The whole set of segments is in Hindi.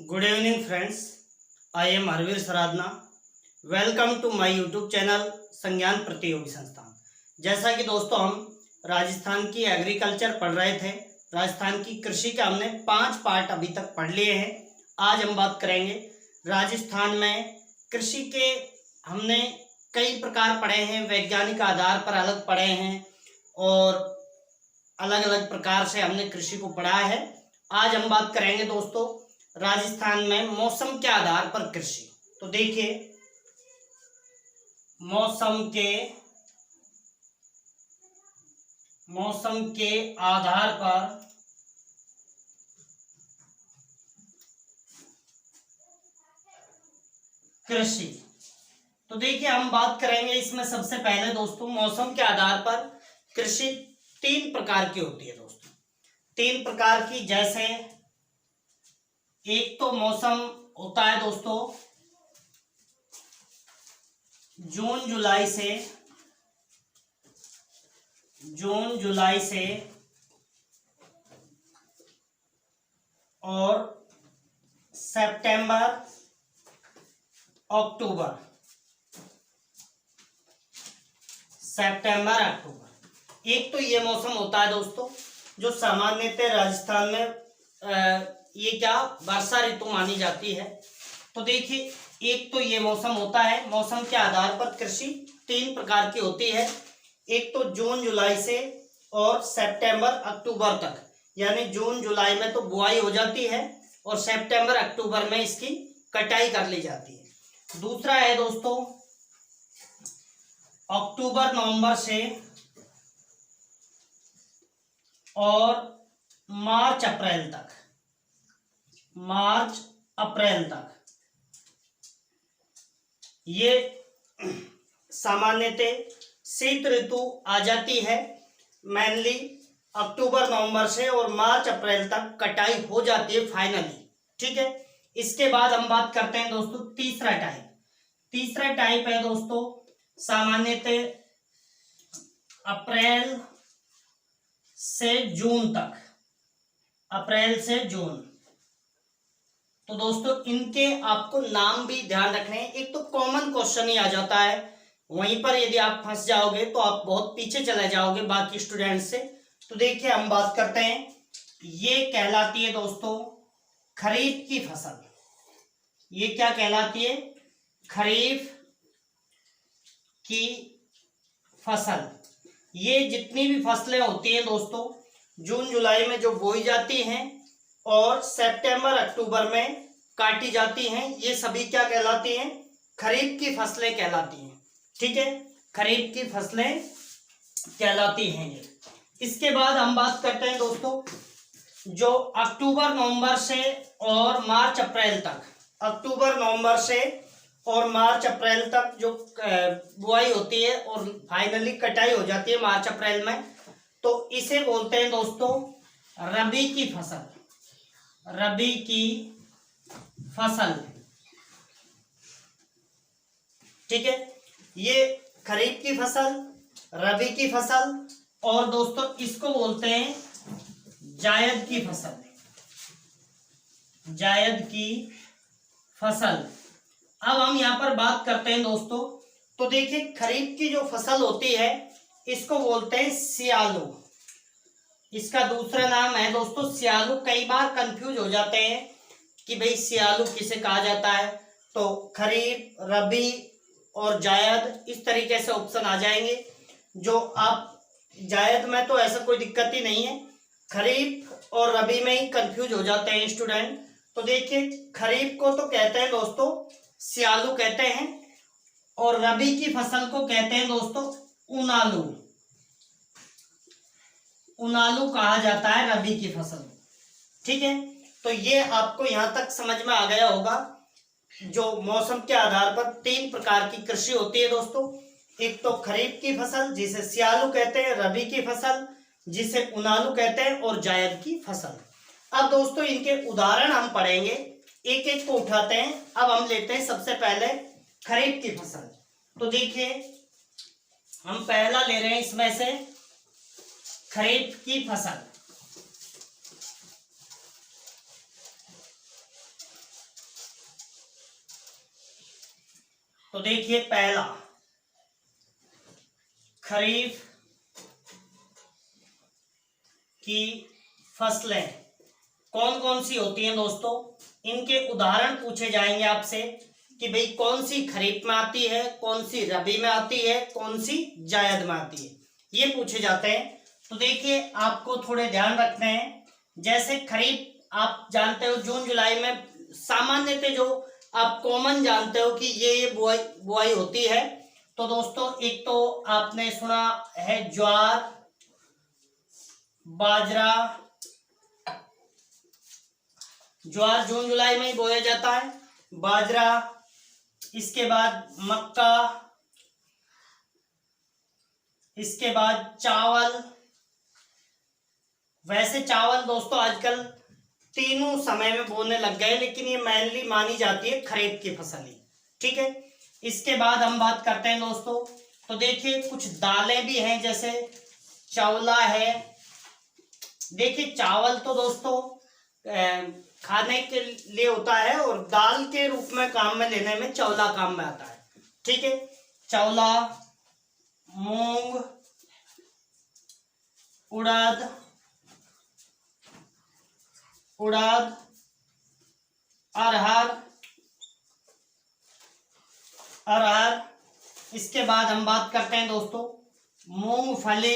Good evening friends, I am Harveer Saradna. Welcome to my YouTube channel Sangyan Pratiyogi संस्थान। जैसा कि दोस्तों हम राजस्थान की एग्रीकल्चर पढ़ रहे थे, राजस्थान की कृषि के हमने 5 पार्ट अभी तक पढ़ लिए हैं। आज हम बात करेंगे राजस्थान में कृषि के। हमने कई प्रकार पढ़े हैं, वैज्ञानिक आधार पर अलग पढ़े हैं और अलग अलग प्रकार से हमने कृषि को पढ़ा है। आज हम बात करेंगे दोस्तों राजस्थान में मौसम के आधार पर कृषि। तो देखिए, मौसम के आधार पर कृषि। तो देखिए, हम बात करेंगे इसमें सबसे पहले दोस्तों मौसम के आधार पर कृषि 3 प्रकार की होती है दोस्तों। 3 प्रकार की, जैसे एक तो मौसम होता है दोस्तों जून जुलाई से और सितंबर अक्टूबर। एक तो ये मौसम होता है दोस्तों जो सामान्यतः राजस्थान में ये वर्षा ऋतु मानी जाती है। तो देखिए, एक तो ये मौसम होता है। मौसम के आधार पर कृषि 3 प्रकार की होती है। एक तो जून जुलाई से और सितंबर अक्टूबर तक, यानी जून जुलाई में तो बुआई हो जाती है और सितंबर अक्टूबर में इसकी कटाई कर ली जाती है। दूसरा है दोस्तों अक्टूबर नवंबर से और मार्च अप्रैल तक ये सामान्यतः शीत ऋतु आ जाती है। मेनली अक्टूबर नवंबर से और मार्च अप्रैल तक कटाई हो जाती है फाइनली, ठीक है। इसके बाद हम बात करते हैं दोस्तों तीसरा टाइप है दोस्तों सामान्यतः अप्रैल से जून। तो दोस्तों इनके आपको नाम भी ध्यान रखने हैं। एक तो कॉमन क्वेश्चन ही आ जाता है, वहीं पर यदि आप फंस जाओगे तो आप बहुत पीछे चले जाओगे बाकी स्टूडेंट से। तो देखिए, हम बात करते हैं, ये कहलाती है दोस्तों खरीफ की फसल। ये क्या कहलाती है? खरीफ की फसल। ये जितनी भी फसलें होती हैं दोस्तों जून जुलाई में जो बोई जाती हैं और सितंबर अक्टूबर में काटी जाती हैं, ये सभी क्या कहलाती हैं? खरीफ की फसलें कहलाती हैं, ठीक है। खरीफ की फसलें कहलाती हैं ये। इसके बाद हम बात करते हैं दोस्तों जो अक्टूबर नवंबर से और मार्च अप्रैल तक जो बुआई होती है और फाइनली कटाई हो जाती है मार्च अप्रैल में, तो इसे बोलते हैं दोस्तों रबी की फसल, ठीक है। ये खरीफ की फसल, रबी की फसल और दोस्तों इसको बोलते हैं जायद की फसल। अब हम यहां पर बात करते हैं दोस्तों, तो देखिए खरीफ की जो फसल होती है इसको बोलते हैं सियालू। इसका दूसरा नाम है दोस्तों सियालू। कई बार कंफ्यूज हो जाते हैं कि भाई सियालू किसे कहा जाता है, तो खरीफ, रबी और जायद इस तरीके से ऑप्शन आ जाएंगे। जो आप जायद में तो ऐसा कोई दिक्कत ही नहीं है, खरीफ और रबी में ही कंफ्यूज हो जाते हैं स्टूडेंट। तो देखिए, खरीफ को तो कहते हैं दोस्तों सियालू कहते हैं और रबी की फसल को कहते हैं दोस्तों उनालू कहा जाता है रबी की फसल, ठीक है। तो ये आपको यहां तक समझ में आ गया होगा जो मौसम के आधार पर 3 प्रकार की कृषि होती है दोस्तों। एक तो खरीफ की फसल जिसे सियालू कहते हैं, रबी की फसल जिसे उनालू कहते हैं और जायद की फसल। अब दोस्तों इनके उदाहरण हम पढ़ेंगे, एक एक को उठाते हैं। अब हम लेते हैं सबसे पहले खरीफ की फसल। तो देखिए, हम पहला ले रहे हैं इसमें से खरीफ की फसल। तो देखिए पहला, खरीफ की फसलें कौन कौन सी होती हैं दोस्तों, इनके उदाहरण पूछे जाएंगे आपसे कि भाई कौन सी खरीफ में आती है, कौन सी रबी में आती है, कौन सी जायद में आती है, ये पूछे जाते हैं। तो देखिए आपको थोड़े ध्यान रखने हैं। जैसे खरीफ आप जानते हो जून जुलाई में सामान्यतः जो आप कॉमन जानते हो कि ये बुआई होती है। तो दोस्तों एक तो आपने सुना है ज्वार, बाजरा, ज्वार जून जुलाई में ही बोया जाता है, बाजरा, इसके बाद मक्का, इसके बाद चावल। वैसे चावल दोस्तों आजकल तीनों समय में बोने लग गए, लेकिन ये मेनली मानी जाती है खरीफ की फसल ही, ठीक है। इसके बाद हम बात करते हैं दोस्तों, तो देखिए कुछ दालें भी हैं, जैसे चौला है। देखिए चावल तो दोस्तों खाने के लिए होता है और दाल के रूप में काम में लेने में चौला काम में आता है, ठीक है। चौला, मूंग, उड़द, अरहर। इसके बाद हम बात करते हैं दोस्तों मूंगफली।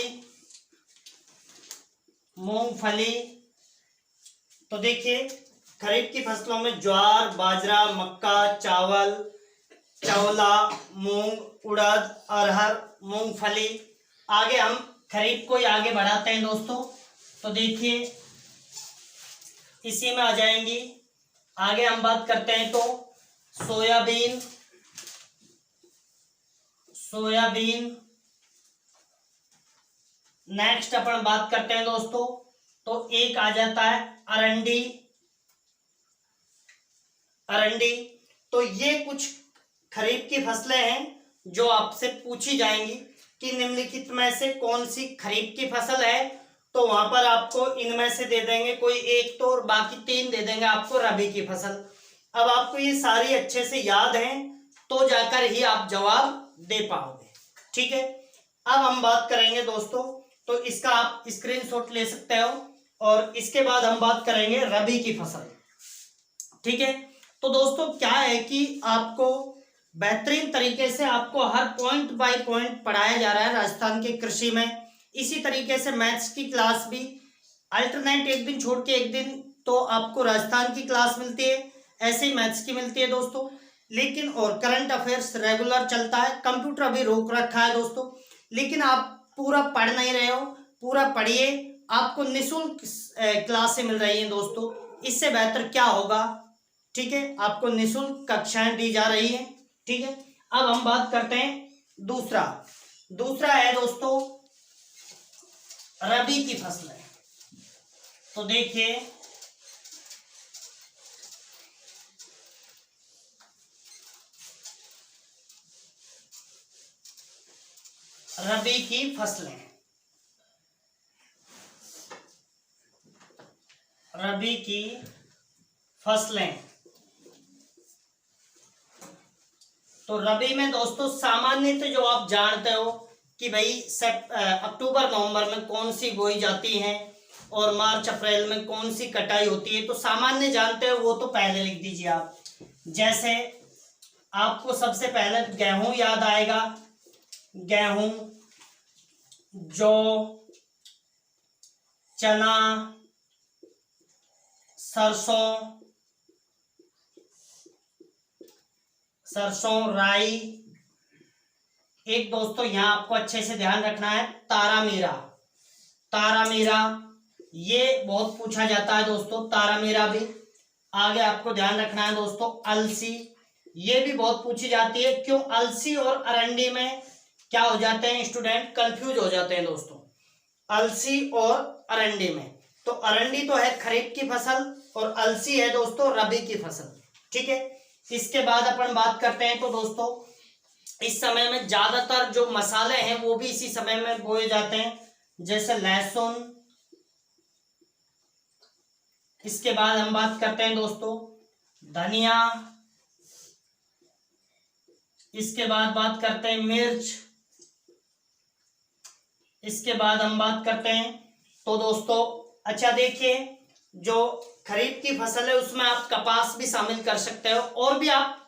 तो देखिए खरीफ की फसलों में ज्वार, बाजरा, मक्का, चावल, चौला, मूंग, उड़द, अरहर, मूंगफली। आगे हम खरीफ को ही आगे बढ़ाते हैं दोस्तों। तो देखिए इसी में आ जाएंगी। आगे हम बात करते हैं तो सोयाबीन, नेक्स्ट अपन बात करते हैं दोस्तों, तो एक आ जाता है अरंडी। तो ये कुछ खरीफ की फसलें हैं जो आपसे पूछी जाएंगी कि निम्नलिखित में से कौन सी खरीफ की फसल है। तो वहां पर आपको इनमें से दे देंगे कोई एक तो, और बाकी तीन दे देंगे आपको रबी की फसल। अब आपको ये सारी अच्छे से याद हैं तो जाकर ही आप जवाब दे पाओगे, ठीक है। अब हम बात करेंगे दोस्तों, तो इसका आप स्क्रीनशॉट ले सकते हो, और इसके बाद हम बात करेंगे रबी की फसल, ठीक है। तो दोस्तों क्या है कि आपको बेहतरीन तरीके से आपको हर पॉइंट बाय पॉइंट पढ़ाया जा रहा है राजस्थान के कृषि में। इसी तरीके से मैथ्स की क्लास भी अल्टरनेट एक दिन छोड़ के एक दिन तो आपको राजस्थान की क्लास मिलती है, ऐसे ही मैथ्स की मिलती है दोस्तों। लेकिन और करंट अफेयर्स रेगुलर चलता है। कंप्यूटर अभी रोक रखा है दोस्तों, लेकिन आप पूरा पढ़ नहीं रहे हो, पूरा पढ़िए। आपको निःशुल्क क्लासें मिल रही हैं दोस्तों, इससे बेहतर क्या होगा, ठीक है। आपको निःशुल्क कक्षाएं दी जा रही हैं, ठीक है। अब हम बात करते हैं दूसरा है दोस्तों रबी की फसलें। तो देखिए रबी की फसलें, तो रबी में दोस्तों सामान्यतः जो आप जानते हो कि भाई अक्टूबर नवंबर में कौन सी बोई जाती हैं और मार्च अप्रैल में कौन सी कटाई होती है, तो सामान्य जानते हो वो तो पहले लिख दीजिए आप। जैसे आपको सबसे पहले गेहूं याद आएगा, गेहूं, जौ, चना, सरसों, राई। एक दोस्तों यहां आपको अच्छे से ध्यान रखना है, तारामीरा, ये बहुत पूछा जाता है दोस्तों, तारामीरा भी। आगे आपको ध्यान रखना है दोस्तों अलसी, ये भी बहुत पूछी जाती है। क्यों अलसी और अरंडी में क्या हो जाते हैं स्टूडेंट, कंफ्यूज हो जाते हैं दोस्तों, अलसी और अरंडी में। तो अरंडी तो है खरीफ की फसल और अलसी है दोस्तों रबी की फसल, ठीक है। इसके बाद अपन बात करते हैं तो दोस्तों इस समय में ज्यादातर जो मसाले हैं वो भी इसी समय में बोए जाते हैं, जैसे लहसुन। इसके बाद हम बात करते हैं दोस्तों धनिया, इसके बाद बात करते हैं मिर्च, इसके बाद हम बात करते हैं। तो दोस्तों अच्छा देखिए, जो खरीफ की फसल है उसमें आप कपास भी शामिल कर सकते हो, और भी आप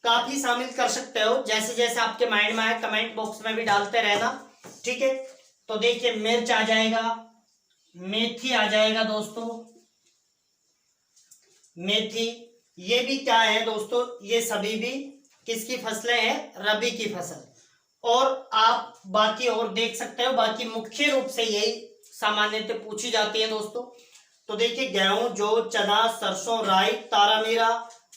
काफी शामिल कर सकते हो, जैसे जैसे आपके माइंड में आए कमेंट बॉक्स में भी डालते रहना, ठीक है। तो देखिए मिर्च आ जाएगा, मेथी आ जाएगा दोस्तों, मेथी, ये भी क्या है दोस्तों, ये सभी भी किसकी फसलें हैं, रबी की फसल। और आप बाकी और देख सकते हो, बाकी मुख्य रूप से यही सामान्यतः पूछी जाती है दोस्तों। तो देखिए गेहूं, जौ, चना, सरसों, राई, तारामीरा,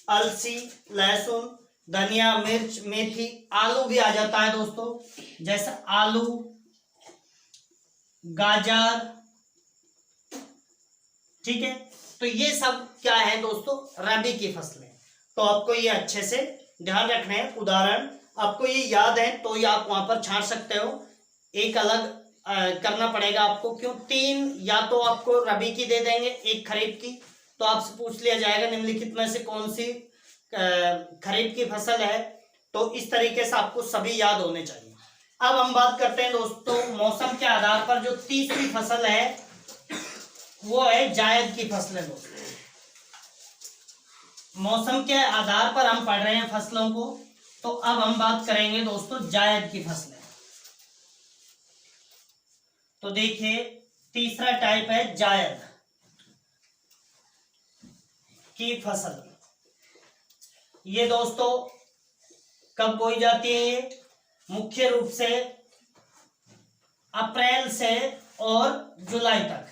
अलसी, लहसुन, धनिया, मिर्च, मेथी, आलू भी आ जाता है दोस्तों, जैसे आलू, गाजर, ठीक है। तो ये सब क्या है दोस्तों, रबी की फसलें। तो आपको ये अच्छे से ध्यान रखना है। उदाहरण आपको ये याद है तो ये आप वहां पर छांट सकते हो, एक अलग करना पड़ेगा आपको, क्यों, 3 या तो आपको रबी की दे देंगे, एक खरीफ की। तो आपसे पूछ लिया जाएगा निम्नलिखित में से कौन सी खरीफ की फसल है, तो इस तरीके से आपको सभी याद होने चाहिए। अब हम बात करते हैं दोस्तों मौसम के आधार पर जो तीसरी फसल है वो है जायद की फसलें दोस्तों। मौसम के आधार पर हम पढ़ रहे हैं फसलों को, तो अब हम बात करेंगे दोस्तों जायद की फसलें। तो देखिए तीसरा टाइप है जायद की फसल। ये दोस्तों कब बोई जाती है, ये मुख्य रूप से अप्रैल से और जुलाई तक,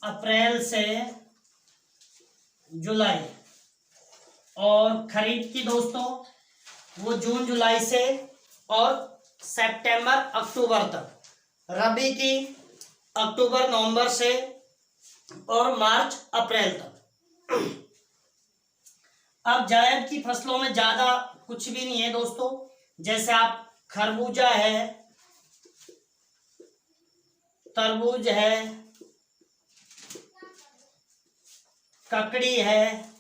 अप्रैल से जुलाई। और खरीफ की दोस्तों वो जून जुलाई से और सितंबर अक्टूबर तक। रबी की अक्टूबर नवंबर से और मार्च अप्रैल तक। अब जायद की फसलों में ज्यादा कुछ भी नहीं है दोस्तों, जैसे आप खरबूजा है, तरबूज है, ककड़ी है,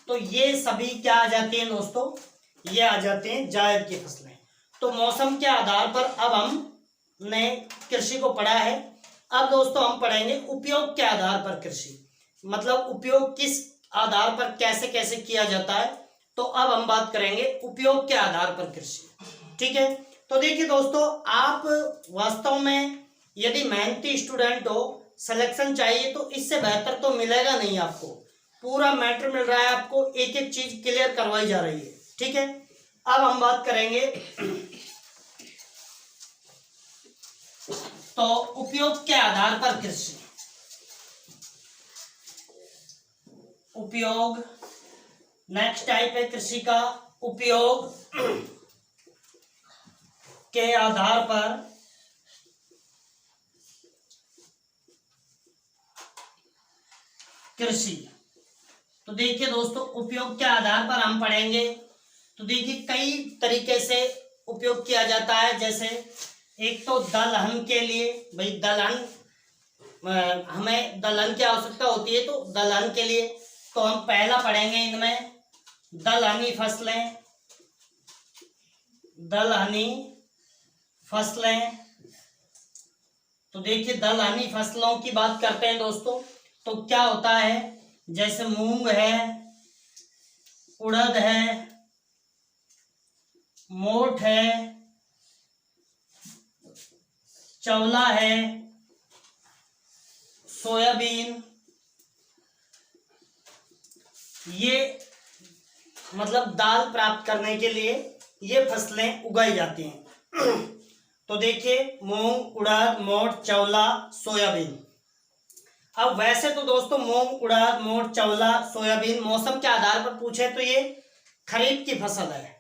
तो ये सभी क्या आ जाते हैं दोस्तों, ये आ जाते हैं जायद की फसलें। तो मौसम के आधार पर अब हमने कृषि को पढ़ा है। अब दोस्तों हम पढ़ेंगे उपयोग के आधार पर कृषि, मतलब उपयोग किस आधार पर कैसे कैसे किया जाता है। तो अब हम बात करेंगे उपयोग के आधार पर कृषि, ठीक है। तो देखिए दोस्तों, आप वास्तव में यदि मेहनती स्टूडेंट हो, सिलेक्शन चाहिए, तो इससे बेहतर तो मिलेगा नहीं आपको। पूरा मैटर मिल रहा है आपको, एक एक चीज क्लियर करवाई जा रही है, ठीक है। अब हम बात करेंगे तो उपयोग के आधार पर कृषि। उपयोग नेक्स्ट टाइप है कृषि का, उपयोग के आधार पर कृषि। तो देखिए दोस्तों, उपयोग के आधार पर हम पढ़ेंगे। तो देखिए कई तरीके से उपयोग किया जाता है, जैसे एक तो दलहन के लिए, भाई दलहन, हमें दलहन की आवश्यकता होती है, तो दलहन के लिए तो हम पहला पढ़ेंगे इनमें दलहनी फसलें, दलहनी फसलें। तो देखिए दलहनी फसलों की बात करते हैं दोस्तों, तो क्या होता है, जैसे मूंग है, उड़द है, मोठ है, चौला है, सोयाबीन, ये मतलब दाल प्राप्त करने के लिए ये फसलें उगाई जाती हैं। तो देखिए मूंग, उड़द, मोठ, चौला, सोयाबीन। अब वैसे तो दोस्तों मूंग, उड़द, मोठ, चौला, सोयाबीन मौसम के आधार पर पूछे तो ये खरीफ की फसल है,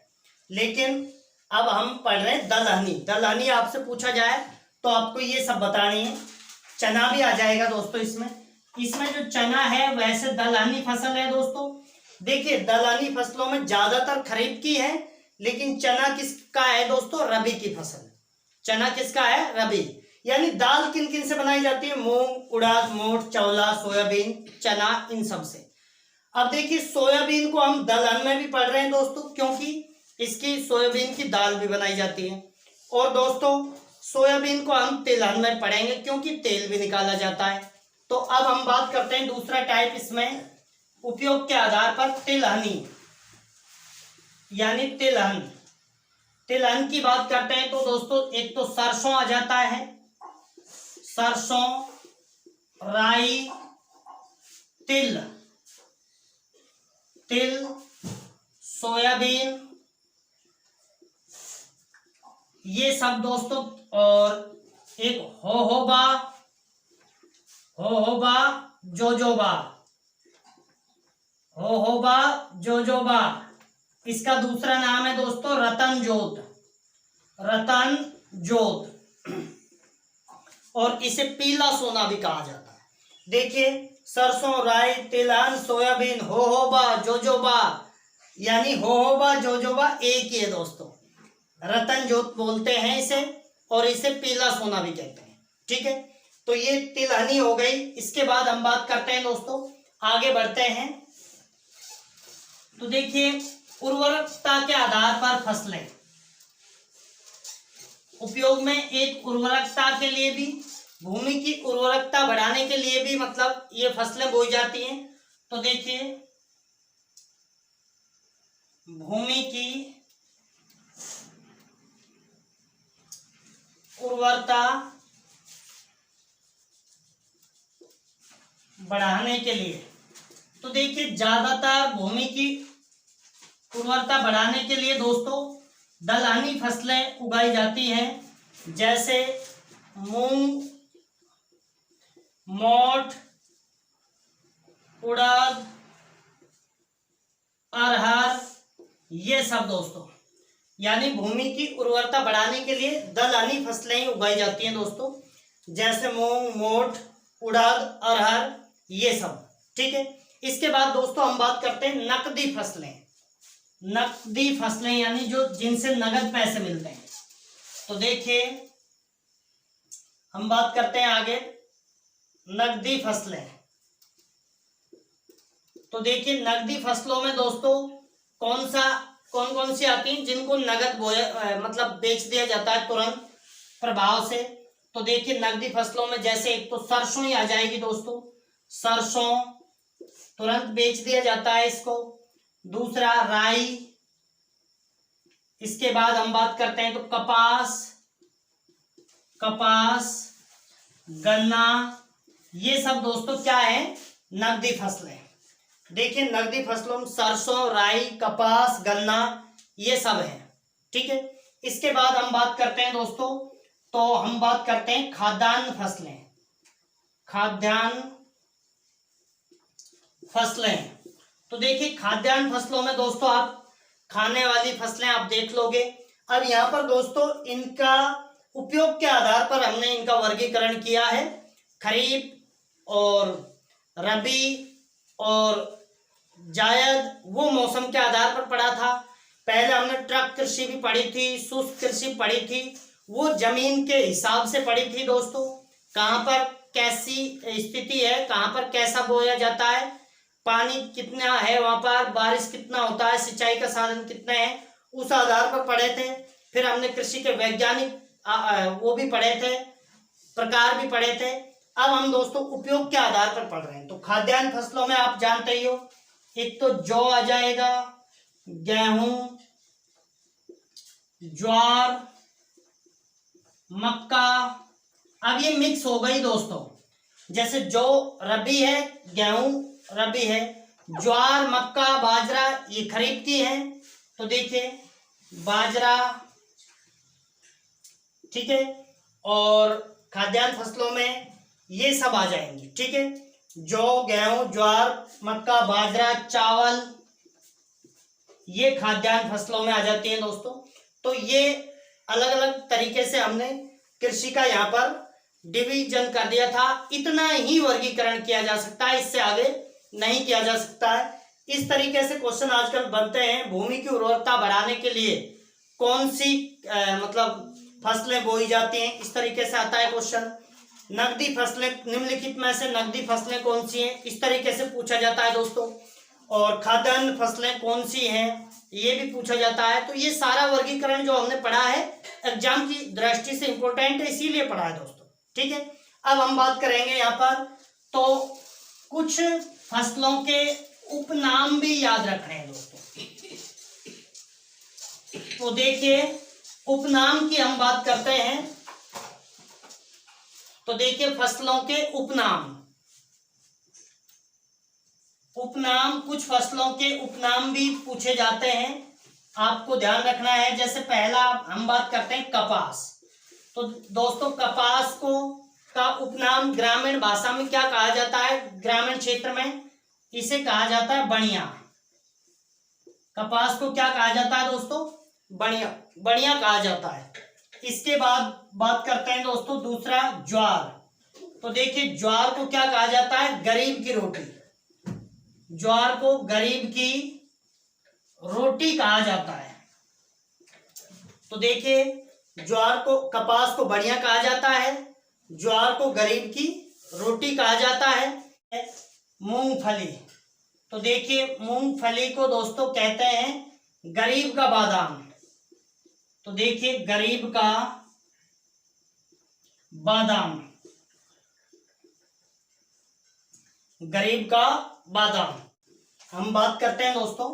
लेकिन अब हम पढ़ रहे हैं दलहनी। दलहनी आपसे पूछा जाए तो आपको ये सब बतानी है। चना भी आ जाएगा दोस्तों इसमें। इसमें जो चना है वैसे दलहनी फसल है दोस्तों। देखिए दलहनी फसलों में ज्यादातर खरीफ की है, लेकिन चना किसका है दोस्तों, रबी की फसल। चना किसका है, रबी। यानी दाल किन किन से बनाई जाती है, मूंग, उड़द, मोठ, चौला, सोयाबीन, चना, इन सब से। अब देखिए सोयाबीन को हम दलहन में भी पढ़ रहे हैं दोस्तों, क्योंकि इसकी सोयाबीन की दाल भी बनाई जाती है। और दोस्तों सोयाबीन को हम तिलहन में पढ़ेंगे, क्योंकि तेल भी निकाला जाता है। तो अब हम बात करते हैं दूसरा टाइप इसमें उपयोग के आधार पर तिलहनी, यानी तिलहन। तिलहन की बात करते हैं तो दोस्तों एक तो सरसों आ जाता है, सरसों, राई, तिल, तिल, सोयाबीन, ये सब दोस्तों। और एक होहोबा, होहोबा, जोजोबा, होहोबा, जोजोबा। इसका दूसरा नाम है दोस्तों रतन जोत, रतन जोत। और इसे पीला सोना भी कहा जाता है। देखिए सरसों, राई, तिलहन, सोयाबीन, होहोबा, जोजोबा, यानी होहोबा जोजोबा एक ही है दोस्तों। रतन जोत बोलते हैं इसे, और इसे पीला सोना भी कहते हैं। ठीक है, तो ये तिलहनी हो गई। इसके बाद हम बात करते हैं दोस्तों, आगे बढ़ते हैं। तो देखिए उर्वरकता के आधार पर फसलें उपयोग में, एक उर्वरकता के लिए भी, भूमि की उर्वरकता बढ़ाने के लिए भी मतलब ये फसलें बोई जाती हैं। तो देखिए भूमि की उर्वरता बढ़ाने के लिए, तो देखिए ज्यादातर भूमि की उर्वरता बढ़ाने के लिए दोस्तों दलहनी फसलें उगाई जाती हैं, जैसे मूंग, मोठ, उड़द, अरहर, ये सब दोस्तों। यानी भूमि की उर्वरता बढ़ाने के लिए दलहनी फसलें ही उगाई जाती हैं दोस्तों, जैसे मूंग, मोठ, उड़द, अरहर, ये सब। ठीक है, इसके बाद दोस्तों हम बात करते हैं नकदी फसलें। नकदी फसलें यानी जो जिनसे नगद पैसे मिलते हैं। तो देखिए हम बात करते हैं आगे नकदी फसलें। तो देखिए नकदी फसलों में दोस्तों कौन कौन सी आती हैं जिनको नगद मतलब बेच दिया जाता है तुरंत प्रभाव से। तो देखिए नकदी फसलों में जैसे एक तो सरसों ही आ जाएगी दोस्तों, सरसों तुरंत बेच दिया जाता है इसको। दूसरा राई, इसके बाद हम बात करते हैं तो कपास, कपास, गन्ना, ये सब दोस्तों क्या है, नकदी फसलें। देखिए नकदी फसलों में सरसों, राई, कपास, गन्ना, ये सब है। ठीक है, इसके बाद हम बात करते हैं दोस्तों, तो हम बात करते हैं खाद्यान्न फसलें। खाद्यान्न फसलें, तो देखिए खाद्यान्न फसलों में दोस्तों आप खाने वाली फसलें आप देख लोगे। अब यहाँ पर दोस्तों इनका उपयोग के आधार पर हमने इनका वर्गीकरण किया है। खरीफ और रबी और जायद वो मौसम के आधार पर पढ़ा था। पहले हमने ट्रक कृषि भी पढ़ी थी, शुष्क कृषि पढ़ी थी, वो जमीन के हिसाब से पढ़ी थी दोस्तों, कहाँ पर कैसी स्थिति है, कहाँ पर कैसा बोया जाता है, पानी कितना है, वहां पर बारिश कितना होता है, सिंचाई का साधन कितने हैं, उस आधार पर पढ़े थे। फिर हमने कृषि के वैज्ञानिक वो भी पढ़े थे, प्रकार भी पढ़े थे। अब हम दोस्तों उपयोग के आधार पर पढ़ रहे हैं। तो खाद्यान्न फसलों में आप जानते ही हो, एक तो जौ आ जाएगा, गेहूं, ज्वार, मक्का। अब ये मिक्स हो गई दोस्तों, जैसे जौ रबी है, गेहूं रबी है, ज्वार, मक्का, बाजरा ये खरीफ की है। तो देखिए बाजरा, ठीक है, और खाद्यान्न फसलों में ये सब आ जाएंगे। ठीक है, जौ, गेहूं, ज्वार, मक्का, बाजरा, चावल, ये खाद्यान्न फसलों में आ जाती हैं दोस्तों। तो ये अलग अलग तरीके से हमने कृषि का यहाँ पर डिवीजन कर दिया था। इतना ही वर्गीकरण किया जा सकता है, इससे आगे नहीं किया जा सकता है। इस तरीके से क्वेश्चन आजकल बनते हैं। भूमि की उर्वरता बढ़ाने के लिए कौन सी मतलब फसलें बोई जाती हैं, इस तरीके से आता है क्वेश्चन। नकदी फसलें, निम्नलिखित में से नकदी फसलें कौन सी हैं, इस तरीके से पूछा जाता है दोस्तों। और खाद्यान्न फसलें कौन सी हैं ये भी पूछा जाता है। तो ये सारा वर्गीकरण जो हमने पढ़ा है एग्जाम की दृष्टि से इंपॉर्टेंट है, इसीलिए पढ़ा है दोस्तों। ठीक है, अब हम बात करेंगे यहाँ पर, तो कुछ फसलों के उपनाम भी याद रखने हैं दोस्तों। तो देखिए उपनाम की हम बात करते हैं, तो देखिए फसलों के उपनाम, कुछ फसलों के उपनाम भी पूछे जाते हैं, आपको ध्यान रखना है। जैसे पहला हम बात करते हैं कपास। तो दोस्तों कपास को का उपनाम ग्रामीण भाषा में क्या कहा जाता है, ग्रामीण क्षेत्र में इसे कहा जाता है बणिया। कपास को क्या कहा जाता है दोस्तों, बढ़िया कहा जाता है। इसके बाद बात करते हैं दोस्तों दूसरा ज्वार। तो देखिए ज्वार को क्या कहा जाता है, गरीब की रोटी। ज्वार को गरीब की रोटी कहा जाता है। तो देखिए ज्वार को, कपास को बढ़िया कहा जाता है, ज्वार को गरीब की रोटी कहा जाता है। मूंगफली, तो देखिए मूंगफली को दोस्तों कहते हैं गरीब का बादाम। तो देखिए गरीब का बादाम, गरीब का बादाम हम बात करते हैं दोस्तों।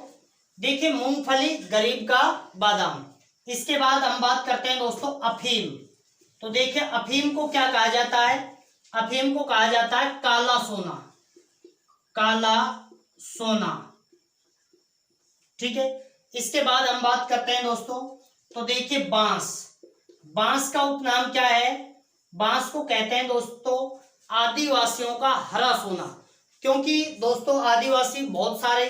देखिए मूंगफली गरीब का बादाम। इसके बाद हम बात करते हैं दोस्तों अफीम। तो देखिए अफीम को क्या कहा जाता है, अफीम को कहा जाता है काला सोना, काला सोना। ठीक है, इसके बाद हम बात करते हैं दोस्तों, तो देखिए बांस, बांस का उपनाम क्या है, बांस को कहते हैं दोस्तों आदिवासियों का हरा सोना। क्योंकि दोस्तों आदिवासी बहुत सारे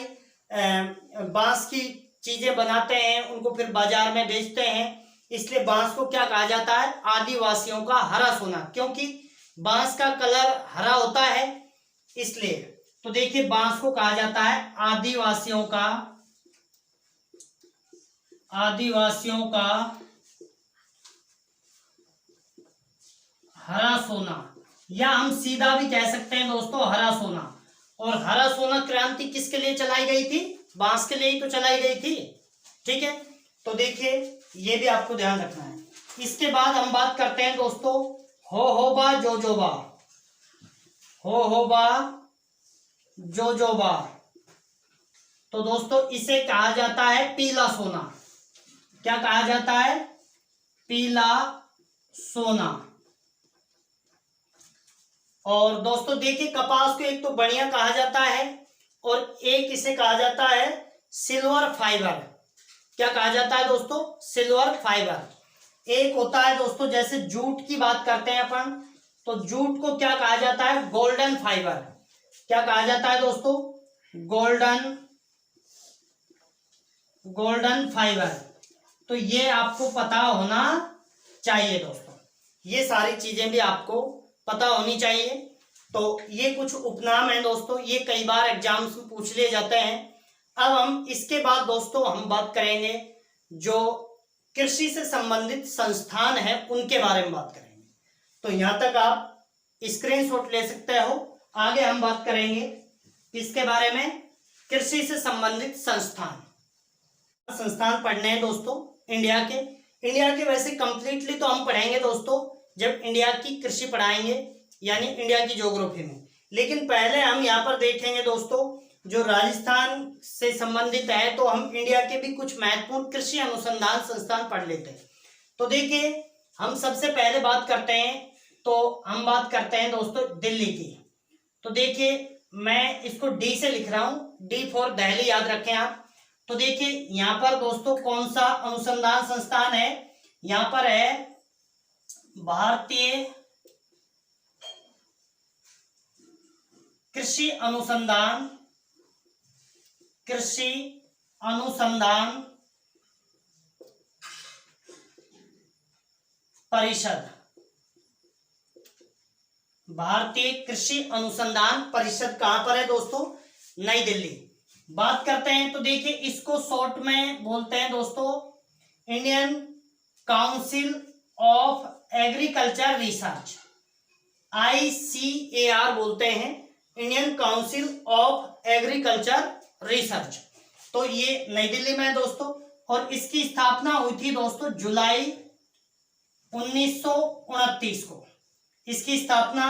बांस की चीजें बनाते हैं, उनको फिर बाजार में बेचते हैं, इसलिए बांस को क्या कहा जाता है, आदिवासियों का हरा सोना, क्योंकि बांस का कलर हरा होता है इसलिए। तो देखिए बांस को कहा जाता है आदिवासियों का हरा सोना, या हम सीधा भी कह सकते हैं दोस्तों हरा सोना। और हरा सोना क्रांति किसके लिए चलाई गई थी, बांस के लिए ही तो चलाई गई थी। ठीक है, तो देखिए ये भी आपको ध्यान रखना है। इसके बाद हम बात करते हैं दोस्तों होहोबा जोजोबा, होहोबा जोजोबा। तो दोस्तों इसे कहा जाता है पीला सोना। क्या कहा जाता है, पीला सोना। और दोस्तों देखिए कपास को एक तो बढ़िया कहा जाता है और एक इसे कहा जाता है सिल्वर फाइबर। क्या कहा जाता है दोस्तों, सिल्वर फाइबर। एक होता है दोस्तों जैसे जूट की बात करते हैं अपन, तो जूट को क्या कहा जाता है, गोल्डन फाइबर। क्या कहा जाता है दोस्तों, गोल्डन फाइबर। तो ये आपको पता होना चाहिए दोस्तों, ये सारी चीजें भी आपको पता होनी चाहिए। तो ये कुछ उपनाम है दोस्तों, ये कई बार एग्जाम्स में पूछ लिए जाते हैं। अब हम इसके बाद दोस्तों हम बात करेंगे जो कृषि से संबंधित संस्थान है उनके बारे में बात करेंगे। तो यहां तक आप स्क्रीनशॉट ले सकते हो। आगे हम बात करेंगे किसके बारे में, कृषि से संबंधित संस्थान पढ़ने हैं दोस्तों इंडिया के वैसे कंप्लीटली तो हम पढ़ेंगे दोस्तों जब इंडिया की कृषि पढ़ाएंगे, यानी इंडिया की ज्योग्राफी में। लेकिन पहले हम यहाँ पर देखेंगे दोस्तों जो राजस्थान से संबंधित है, तो हम इंडिया के भी कुछ महत्वपूर्ण कृषि अनुसंधान संस्थान पढ़ लेते हैं। तो देखिए हम सबसे पहले बात करते हैं, तो हम बात करते हैं दोस्तों दिल्ली की। तो देखिए मैं इसको डी से लिख रहा हूं, डी फॉर दिल्ली, याद रखें आप। तो देखिए यहाँ पर दोस्तों कौन सा अनुसंधान संस्थान है, यहाँ पर है भारतीय कृषि अनुसंधान परिषद। भारतीय कृषि अनुसंधान परिषद कहां पर है दोस्तों, नई दिल्ली। बात करते हैं तो देखिए इसको शॉर्ट में बोलते हैं दोस्तों Indian council of agriculture research, ICAR बोलते हैं, Indian council of agriculture research. तो ये नई दिल्ली में है दोस्तों, और इसकी स्थापना हुई थी दोस्तों जुलाई 1929 को। इसकी स्थापना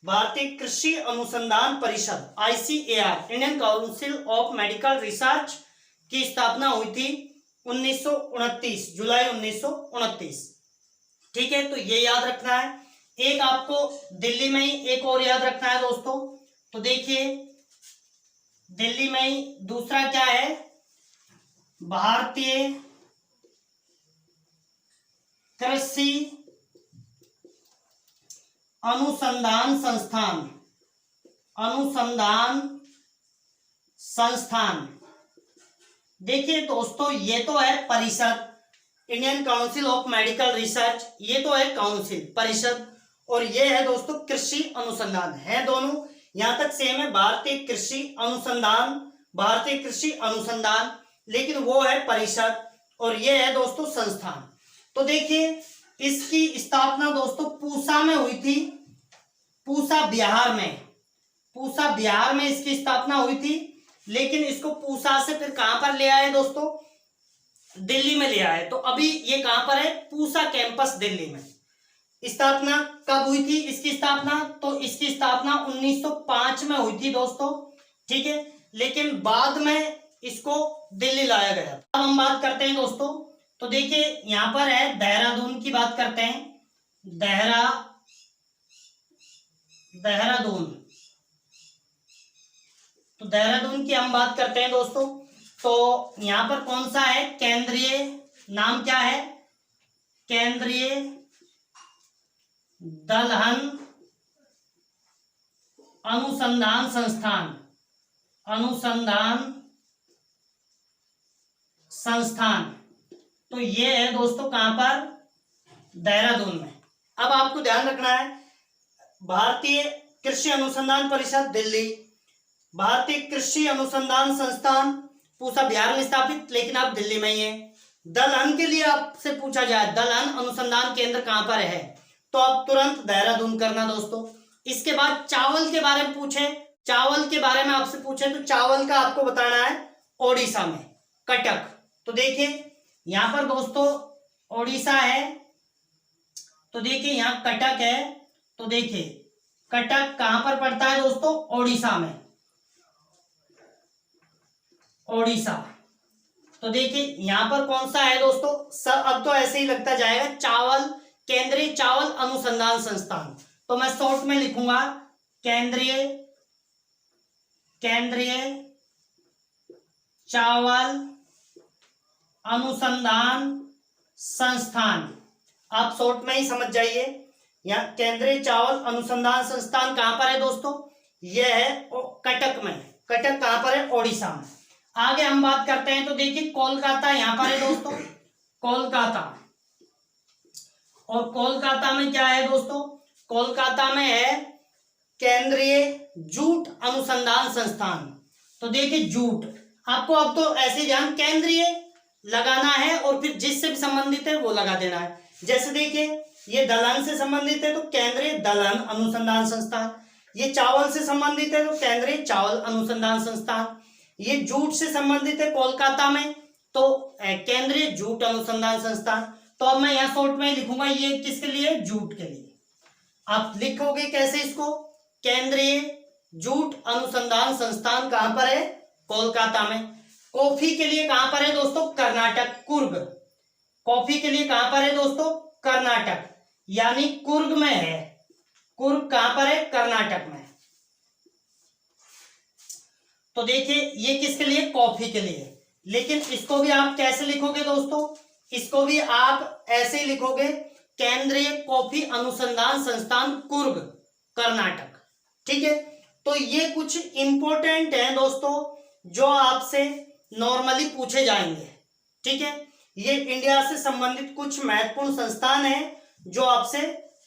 भारतीय कृषि अनुसंधान परिषद ICAR, Indian council of medical research की स्थापना हुई थी 1929, जुलाई 1929। ठीक है, तो ये याद रखना है। एक आपको दिल्ली में ही एक और याद रखना है दोस्तों। तो देखिए दिल्ली में ही दूसरा क्या है, भारतीय कृषि अनुसंधान संस्थान, अनुसंधान संस्थान। देखिए दोस्तों ये तो है परिषद, Indian council of medical research, ये तो है काउंसिल परिषद, और ये है दोस्तों कृषि अनुसंधान, है दोनों यहां तक सेम है, भारतीय कृषि अनुसंधान, भारतीय कृषि अनुसंधान, लेकिन वो है परिषद और ये है दोस्तों संस्थान। तो देखिए इसकी स्थापना दोस्तों पूसा में हुई थी, पूसा बिहार में, पूसा बिहार में इसकी स्थापना हुई थी, लेकिन इसको पूसा से फिर कहां पर ले आए दोस्तों, दिल्ली में ले आए। तो अभी ये कहां पर है, पूसा कैंपस दिल्ली में। स्थापना कब हुई थी इसकी स्थापना, तो इसकी स्थापना 1905 में हुई थी दोस्तों, ठीक है, लेकिन बाद में इसको दिल्ली लाया गया। अब हम बात करते हैं दोस्तों, तो देखिए यहां पर है देहरादून की बात करते हैं, देहरादून, तो देहरादून की हम बात करते हैं दोस्तों। तो यहां पर कौन सा है, केंद्रीय, नाम क्या है, केंद्रीय दलहन अनुसंधान संस्थान, अनुसंधान संस्थान। तो ये है दोस्तों कहां पर, देहरादून में। अब आपको ध्यान रखना है, भारतीय कृषि अनुसंधान परिषद दिल्ली, भारतीय कृषि अनुसंधान संस्थान पूसा बिहार में स्थापित, लेकिन आप दिल्ली में ही है। दलहन के लिए आपसे पूछा जाए दलहन अनुसंधान केंद्र कहां पर है, तो आप तुरंत देहरादून करना दोस्तों। इसके बाद चावल के बारे में पूछे, चावल के बारे में आपसे पूछे तो चावल का आपको बताना है ओडिशा में, कटक। तो देखिए यहां पर दोस्तों ओडिशा है, तो देखिए यहां कटक है, तो देखिए कटक कहां पर पड़ता है दोस्तों, ओडिशा में, ओडिशा। तो देखिए यहां पर कौन सा है दोस्तों, अब तो ऐसे ही लगता जाएगा, चावल, केंद्रीय चावल अनुसंधान संस्थान। तो मैं शॉर्ट में लिखूंगा केंद्रीय, केंद्रीय चावल अनुसंधान संस्थान, आप शॉर्ट में ही समझ जाइए। यहाँ केंद्रीय चावल अनुसंधान संस्थान कहां पर है दोस्तों, यह है कटक में, कटक कहां पर है, ओडिशा में। आगे हम बात करते हैं, तो देखिए कोलकाता यहां पर है दोस्तों, कोलकाता, और कोलकाता में क्या है दोस्तों, कोलकाता में है केंद्रीय जूट अनुसंधान संस्थान। तो देखिए जूट, आपको अब तो ऐसे ध्यान केंद्रीय लगाना है और फिर जिससे भी संबंधित है वो लगा देना है। जैसे देखिए ये दलहन से संबंधित है तो केंद्रीय दलहन अनुसंधान संस्थान, ये चावल से संबंधित है तो केंद्रीय चावल अनुसंधान संस्थान, ये जूट से संबंधित है कोलकाता में तो केंद्रीय जूट अनुसंधान संस्थान। तो अब मैं यहाँ शॉर्ट में लिखूंगा, ये किसके लिए, जूट के लिए। आप लिखोगे कैसे इसको, केंद्रीय जूट अनुसंधान संस्थान कहां पर है, कोलकाता में। कॉफी के लिए कहां पर है दोस्तों, कर्नाटक, कुर्ग। कॉफी के लिए कहां पर है दोस्तों, कर्नाटक, यानी कुर्ग में है। कुर्ग कहां पर है, कर्नाटक में। तो देखिए ये किसके लिए, कॉफी के लिए। लेकिन इसको भी आप कैसे लिखोगे दोस्तों, इसको भी आप ऐसे ही लिखोगे, केंद्रीय कॉफी अनुसंधान संस्थान कुर्ग, कर्नाटक। ठीक है, तो ये कुछ इंपॉर्टेंट है दोस्तों जो आपसे नॉर्मली पूछे जाएंगे। ठीक है, ये इंडिया से संबंधित कुछ महत्वपूर्ण संस्थान है जो आपसे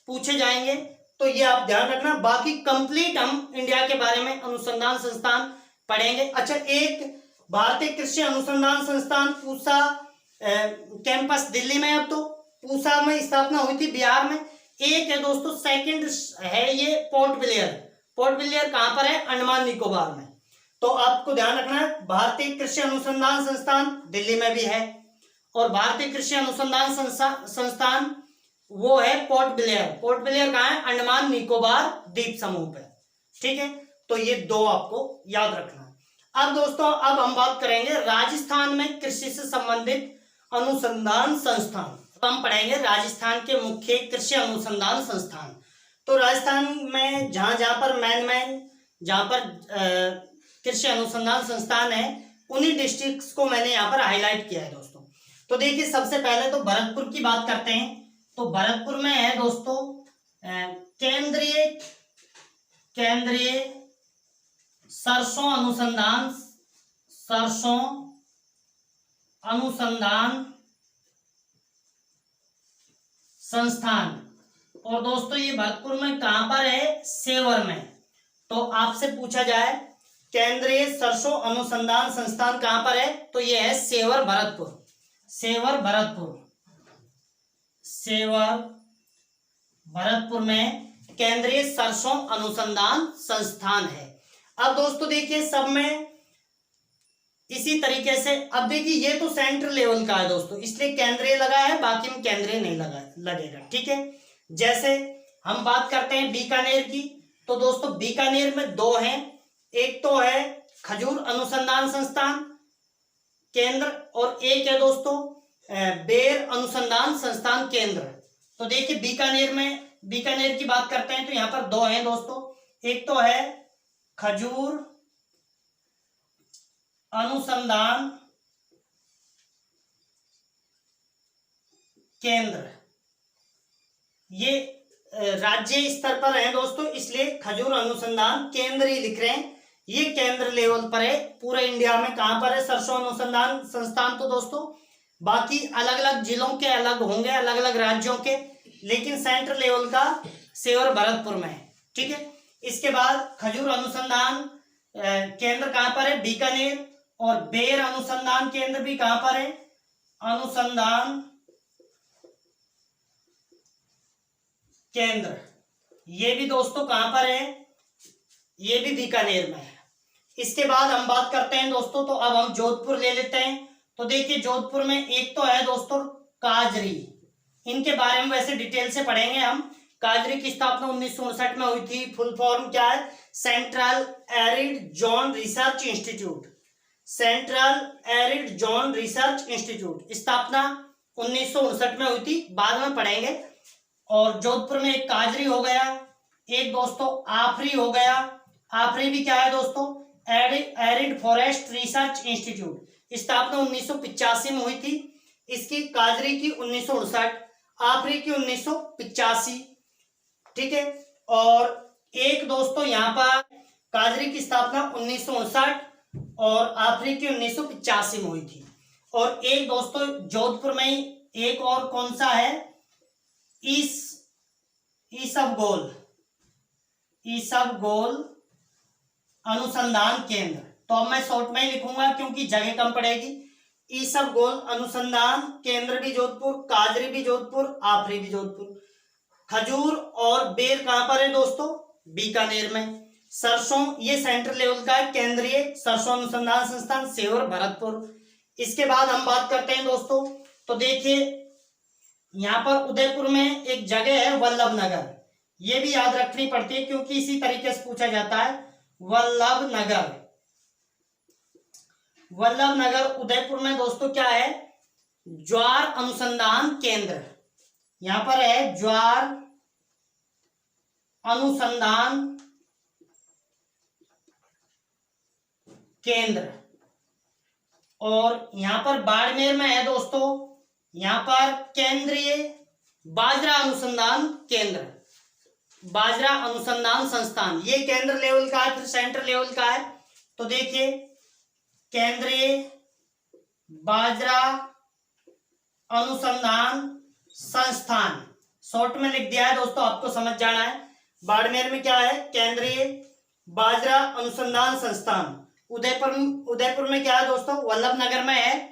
पूछे जाएंगे, तो ये आप ध्यान रखना। बाकी कंप्लीट हम इंडिया के बारे में अनुसंधान संस्थान पढ़ेंगे। अच्छा, एक भारतीय कृषि अनुसंधान संस्थान पूसा कैंपस दिल्ली में, अब तो पूसा में स्थापना हुई थी बिहार में। एक है दोस्तों, सेकंड है ये पोर्ट ब्लेयर। पोर्ट ब्लेयर कहां पर है, अंडमान निकोबार में। तो आपको ध्यान रखना है, भारतीय कृषि अनुसंधान संस्थान दिल्ली में भी है, और भारतीय कृषि अनुसंधान संस्थान वो है पोर्ट ब्लेयर। पोर्ट ब्लेयर कहाँ है? अंडमान निकोबार द्वीप समूह पे। ठीक है, तो ये दो आपको याद रखना है। अब दोस्तों, अब हम बात करेंगे राजस्थान में कृषि से संबंधित अनुसंधान संस्थान। हम पढ़ेंगे राजस्थान के मुख्य कृषि अनुसंधान संस्थान। तो राजस्थान में जहां जहां पर मेन जहां पर कृषि अनुसंधान संस्थान है, उन्हीं डिस्ट्रिक्ट्स को मैंने यहाँ पर हाईलाइट किया है दोस्तों। तो देखिए, सबसे पहले तो भरतपुर की बात करते हैं। तो भरतपुर में है दोस्तों केंद्रीय सरसों अनुसंधान संस्थान। और दोस्तों ये भरतपुर में कहां पर है? सेवर में। तो आपसे पूछा जाए केंद्रीय सरसों अनुसंधान संस्थान कहां पर है, तो ये है सेवर भरतपुर। सेवर भरतपुर में केंद्रीय सरसों अनुसंधान संस्थान है। अब दोस्तों देखिए, सब में इसी तरीके से, अब देखिए ये तो सेंट्रल लेवल का है दोस्तों, इसलिए केंद्रीय लगा है, बाकी में केंद्रीय नहीं लगेगा। ठीक है, जैसे हम बात करते हैं बीकानेर की, तो दोस्तों बीकानेर में दो हैं। एक तो है खजूर अनुसंधान संस्थान केंद्र, और एक है दोस्तों बेर अनुसंधान संस्थान केंद्र। तो देखिए बीकानेर की बात करते हैं तो यहाँ पर दो हैं दोस्तों। एक तो है खजूर अनुसंधान केंद्र, ये राज्य स्तर पर है दोस्तों, इसलिए खजूर अनुसंधान केंद्र ही लिख रहे हैं। ये केंद्र लेवल पर है, पूरे इंडिया में कहां पर है सरसों अनुसंधान संस्थान। तो दोस्तों बाकी अलग अलग जिलों के अलग होंगे, अलग अलग राज्यों के, लेकिन सेंट्रल लेवल का सेवर भरतपुर में है। ठीक है, इसके बाद खजूर अनुसंधान केंद्र कहां पर है? बीकानेर। और बेर अनुसंधान केंद्र भी कहां पर है? अनुसंधान केंद्र, ये भी दोस्तों कहां पर है? ये भी बीकानेर में है। इसके बाद हम बात करते हैं दोस्तों, तो अब हम जोधपुर ले लेते हैं। तो देखिए जोधपुर में एक तो है दोस्तों काजरी, इनके बारे में वैसे डिटेल से पढ़ेंगे हम। काजरी की स्थापना 1959 में हुई थी। फुल फॉर्म क्या है? Central arid zone research institute. Central arid zone research institute स्थापना 1959 में हुई थी, बाद में पढ़ेंगे। और जोधपुर में एक काजरी हो गया, एक दोस्तों आफरी हो गया। आफरी भी क्या है दोस्तों? एरिड फॉरेस्ट रिसर्च इंस्टीट्यूट, स्थापना 1985 में हुई थी। इसकी काजरी की 1959, आफरी की 1985। ठीक है, और एक दोस्तों यहाँ पर काजरी की स्थापना 1959 और आफरी की 1985 में हुई थी। और एक दोस्तों जोधपुर में ही एक और कौन सा है? ईसबगोल अनुसंधान केंद्र। तो अब मैं शॉर्ट में ही लिखूंगा क्योंकि जगह कम पड़ेगी। ईसबगोल अनुसंधान केंद्र भी जोधपुर, काजरी भी जोधपुर, आफरी भी जोधपुर। खजूर और बेर कहां पर है दोस्तों? बीकानेर में। सरसों ये सेंट्रल लेवल का है, केंद्रीय सरसों अनुसंधान संस्थान सेवर भरतपुर। इसके बाद हम बात करते हैं दोस्तों, तो देखिए यहाँ पर उदयपुर में एक जगह है वल्लभ नगर, ये भी याद रखनी पड़ती है क्योंकि इसी तरीके से पूछा जाता है। वल्लभ नगर उदयपुर में दोस्तों क्या है? ज्वार अनुसंधान केंद्र, यहां पर है ज्वार अनुसंधान केंद्र। और यहां पर बाड़मेर में है दोस्तों, यहां पर केंद्रीय बाजरा अनुसंधान केंद्र, बाजरा अनुसंधान संस्थान। ये केंद्र लेवल का है, फिर सेंट्रल लेवल का है। तो देखिए केंद्रीय बाजरा अनुसंधान संस्थान, शॉर्ट में लिख दिया है दोस्तों, आपको समझ जाना है। बाड़मेर में क्या है? केंद्रीय बाजरा अनुसंधान संस्थान। उदयपुर में क्या है दोस्तों? वल्लभ नगर में है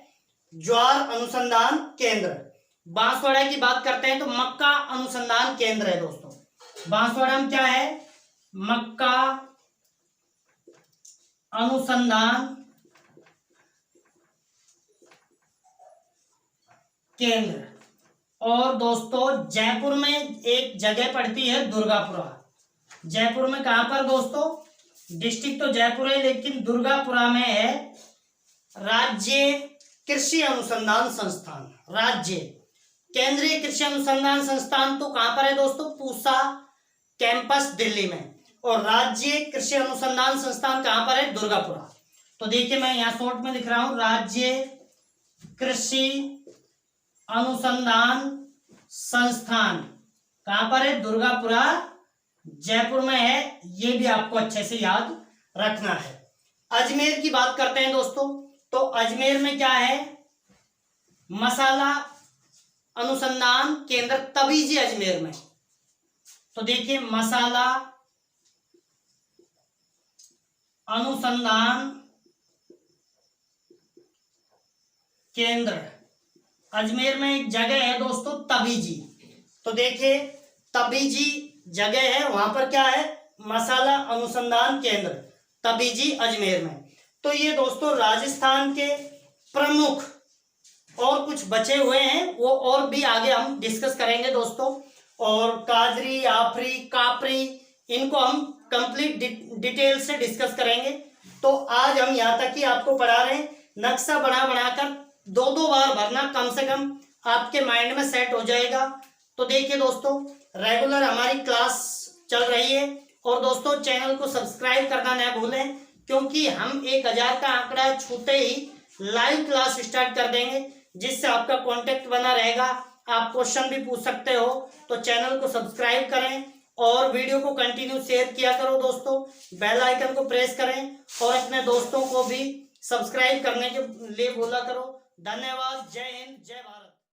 ज्वार अनुसंधान केंद्र। बांसवाड़ा की बात करते हैं तो मक्का अनुसंधान केंद्र है दोस्तों। बांसवाड़ा में क्या है? मक्का अनुसंधान केंद्र। और दोस्तों जयपुर में एक जगह पड़ती है दुर्गापुरा। जयपुर में कहां पर दोस्तों, डिस्ट्रिक्ट तो जयपुर है लेकिन दुर्गापुरा में है राज्य कृषि अनुसंधान संस्थान। राज्य केंद्रीय कृषि अनुसंधान संस्थान तो कहां पर है दोस्तों, पूसा कैंपस दिल्ली में। और राज्य कृषि अनुसंधान संस्थान कहां पर है, दुर्गापुरा। तो देखिए मैं यहां शॉर्ट में लिख रहा हूं, राज्य कृषि अनुसंधान संस्थान कहां पर है, दुर्गापुरा जयपुर में है। ये भी आपको अच्छे से याद रखना है। अजमेर की बात करते हैं दोस्तों, तो अजमेर में क्या है, मसाला अनुसंधान केंद्र तबीजी अजमेर में। तो देखिए मसाला अनुसंधान केंद्र अजमेर में एक जगह है दोस्तों तबीजी। तो देखिए तबीजी जगह है, वहां पर क्या है, मसाला अनुसंधान केंद्र तबीजी अजमेर में। तो ये दोस्तों राजस्थान के प्रमुख और कुछ बचे हुए हैं, वो और भी आगे हम डिस्कस करेंगे दोस्तों। और काजरी, आफरी, कापरी, इनको हम कंप्लीट डिटेल से डिस्कस करेंगे। तो आज हम यहाँ तक ही आपको पढ़ा रहे हैं। नक्शा बना बनाकर दो बार भरना, कम से कम आपके माइंड में सेट हो जाएगा। तो देखिए दोस्तों रेगुलर हमारी क्लास चल रही है। और दोस्तों चैनल को सब्सक्राइब करना न भूलें, क्योंकि हम 1000 का आंकड़ा छूते ही लाइव क्लास स्टार्ट कर देंगे, जिससे आपका कांटेक्ट बना रहेगा। आप क्वेश्चन भी पूछ सकते हो। तो चैनल को सब्सक्राइब करें और वीडियो को कंटिन्यू शेयर किया करो दोस्तों। बेल आइकन को प्रेस करें और अपने दोस्तों को भी सब्सक्राइब करने के लिए बोला करो। धन्यवाद। जय हिंद, जय भारत।